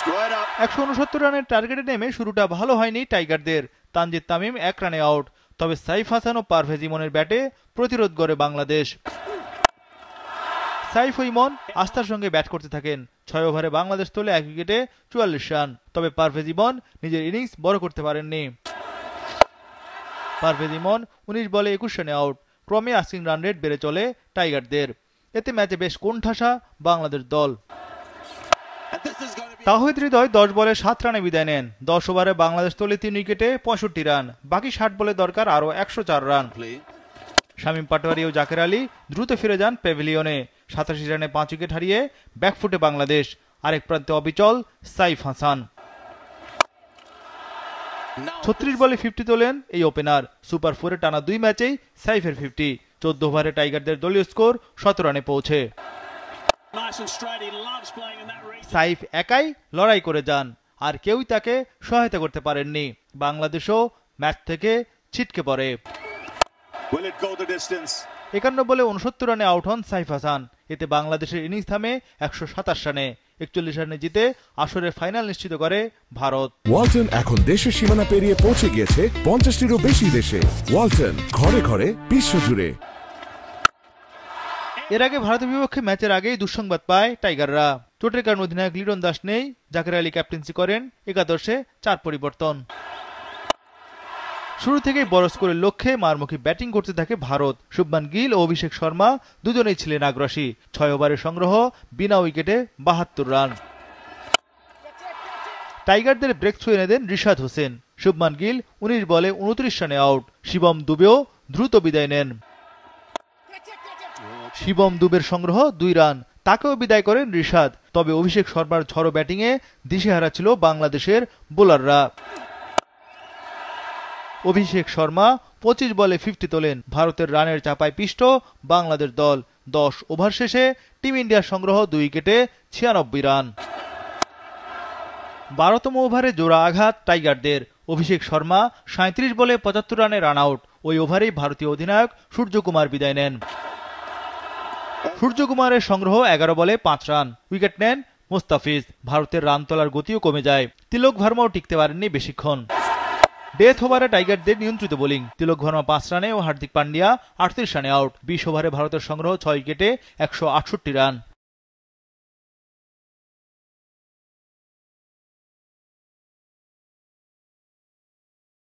169 রানের টার্গেটে নেমে শুরুটা ভালো হয়নি টাইগারদের। তানজিদ তামিম 1 রানে আউট, তবে সাইফ হাসান ও পারভেজ ইমনের ব্যাটে প্রতিরোধ করে বাংলাদেশ। সাইফ ও ইমন আস্থার সঙ্গে ব্যাট করতে থাকেন। 6 ওভারে বাংলাদেশ তোলে 1 উইকেটে 44 রান, তবে পারভেজ ইমন নিজের ইনিংস বড় করতে পারেননি। পারভেজ ইমন 19 বলে 21 রানে আউট। ক্রমে আস্কিং রান রেট বেড়ে চলে টাইগারদের। এতে ম্যাচে বেশ কোণঠাসা বাংলাদেশ দল। তাওহিদ হৃদয় 10 বলে 7 রানে বিদায় নেন। 10 ওভারে বাংলাদেশ তোলে 3 উইকেটে 65 রান, বাকি 60 বলে দরকার আরও 104 রান। শামীম পাটোয়ারি ও জাকের আলী দ্রুত ফিরে যান প্যাভিলিয়নে। 87 রানে 5 উইকেট হারিয়ে ব্যাকফুটে বাংলাদেশ। আরেক প্রান্তে অবিচল সাইফ হাসান। 36 বলে 50 তোলেন এই ওপেনার। সুপার 4-এ টানা 2 ম্যাচেই সাইফের 50। 14 ওভারে টাইগারদের দলীয় স্কোর 17 রানে পৌঁছে। সাইফ একাই লড়াই করে যান, আর কেউই তাকে সহায়তা করতে পারেননি। বাংলাদেশও ম্যাচ থেকে ছিটকে পড়ে। 51 বলে 69 রানে আউট হন সাইফ হাসান। এতে বাংলাদেশের ইনিংস থামে 127 রানে। 41 রানে জিতে আসরের ফাইনাল নিশ্চিত করে ভারত। ওয়ালটন এখন দেশের সীমানা পেরিয়ে পৌঁছে গিয়েছে 50টিরও বেশি দেশে। ওয়ালটন, ঘরে ঘরে বিশ্বজুড়ে। এর আগে ভারতের বিপক্ষে ম্যাচের আগেই দুঃসংবাদ পায় টাইগাররা। চোটের কারণে অধিনায়ক লিটন দাস নেই। জাকের আলী ক্যাপ্টেন্সি করেন। একাদশে 4 পরিবর্তন। শুরু থেকেই বড় স্কোরের লক্ষ্যে মারমুখী ব্যাটিং করতে থাকে ভারত। শুভমান গিল ও অভিষেক শর্মা দুজনেই ছিলেন আগ্রাসী। 6 ওভারের সংগ্রহ বিনা উইকেটে 72 রান। টাইগারদের ব্রেক থ্রু এনে দেন রিশাদ হোসেন। শুভমান গিল 19 বলে 29 রানে আউট। শিবম দুবেও দ্রুত বিদায় নেন। শিবম দুবের সংগ্রহ 2 রান, তাকেও বিদায় করেন রিশাদ। তবে অভিষেক শর্মার ঝড়ো ব্যাটিংয়ে দিশেহারা ছিল বাংলাদেশের বোলাররা। অভিষেক শর্মা 25 বলে 50 তোলেন। ভারতের রানের চাপায় পিষ্ট বাংলাদেশ দল। 10 ওভার শেষে টিম ইন্ডিয়ার সংগ্রহ 2 উইকেটে 96 রান। 12তম ওভারে জোড়া আঘাত টাইগারদের। অভিষেক শর্মা 37 বলে 75 রানে রান আউট। ওই ওভারেই ভারতীয় অধিনায়ক সূর্যকুমার বিদায় নেন। সূর্যকুমারের সংগ্রহ 11 বলে 5 রান। উইকেট নেন মোস্তাফিজ। ভারতের রান তোলার গতিও কমে যায়। তিলক ভার্মাও টিকতে পারেননি বেশিক্ষণ। ডেথ ওভারে টাইগারদের নিয়ন্ত্রিত বোলিং। তিলক ভার্মা 5 রানে ও হার্দিক পান্ডিয়া 38 রানে আউট। 20 ওভারে ভারতের সংগ্রহ 6 উইকেটে 168 রান।